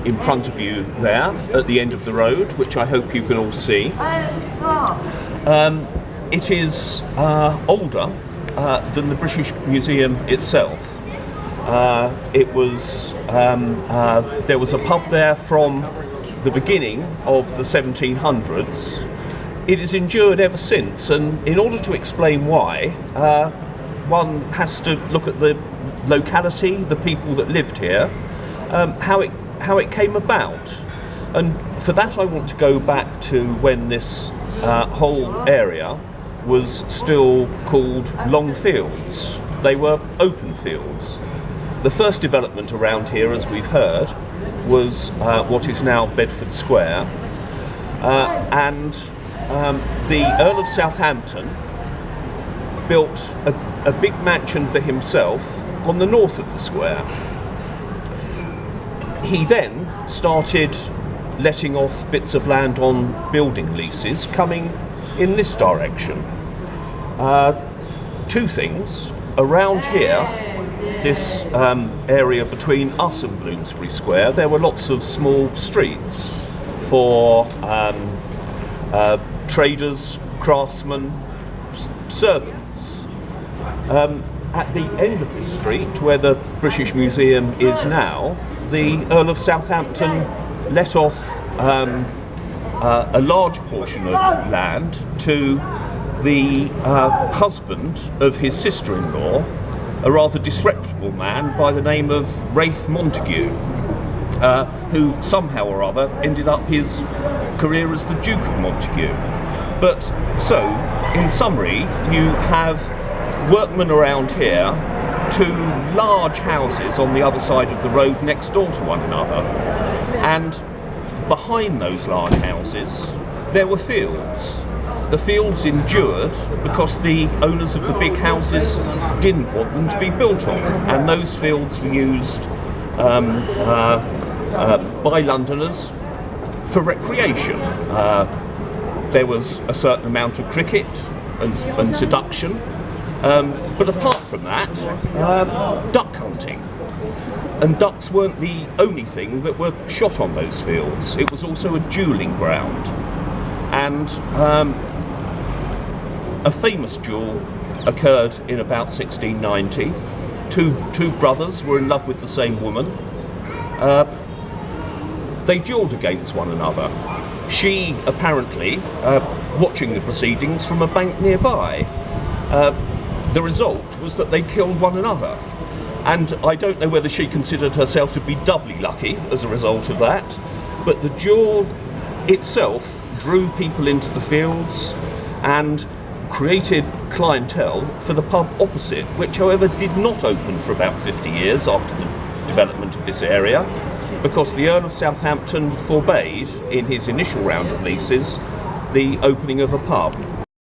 in front of you there at the end of the road, which I hope you can all see. It is older than the British Museum itself. There was a pub there from the beginning of the 1700s. It has endured ever since, and in order to explain why, one has to look at the locality, the people that lived here, how it came about. And for that I want to go back to when this whole area was still called Long Fields. They were open fields. The first development around here, as we've heard, was what is now Bedford Square, and the Earl of Southampton built a big mansion for himself on the north of the square. He then started letting off bits of land on building leases coming in this direction. Two things. Around here, this area between us and Bloomsbury Square, there were lots of small streets for traders, craftsmen, servants. At the end of this street, where the British Museum is now, the Earl of Southampton let off a large portion of land to the husband of his sister-in-law, a rather disreputable man by the name of Ralph Montague, who somehow or other ended up his career as the Duke of Montague. But so, in summary, you have workmen around here, two large houses on the other side of the road next door to one another, and behind those large houses there were fields. The fields endured because the owners of the big houses didn't want them to be built on, and those fields were used by Londoners for recreation. There was a certain amount of cricket and seduction, but apart from that, duck hunting. And ducks weren't the only thing that were shot on those fields. It was also a duelling ground. And a famous duel occurred in about 1690. Two brothers were in love with the same woman. They duelled against one another. She apparently watching the proceedings from a bank nearby. The result was that they killed one another. And I don't know whether she considered herself to be doubly lucky as a result of that, but the duel itself drew people into the fields and created clientele for the pub opposite, which however did not open for about 50 years after the development of this area, because the Earl of Southampton forbade, in his initial round of leases, the opening of a pub.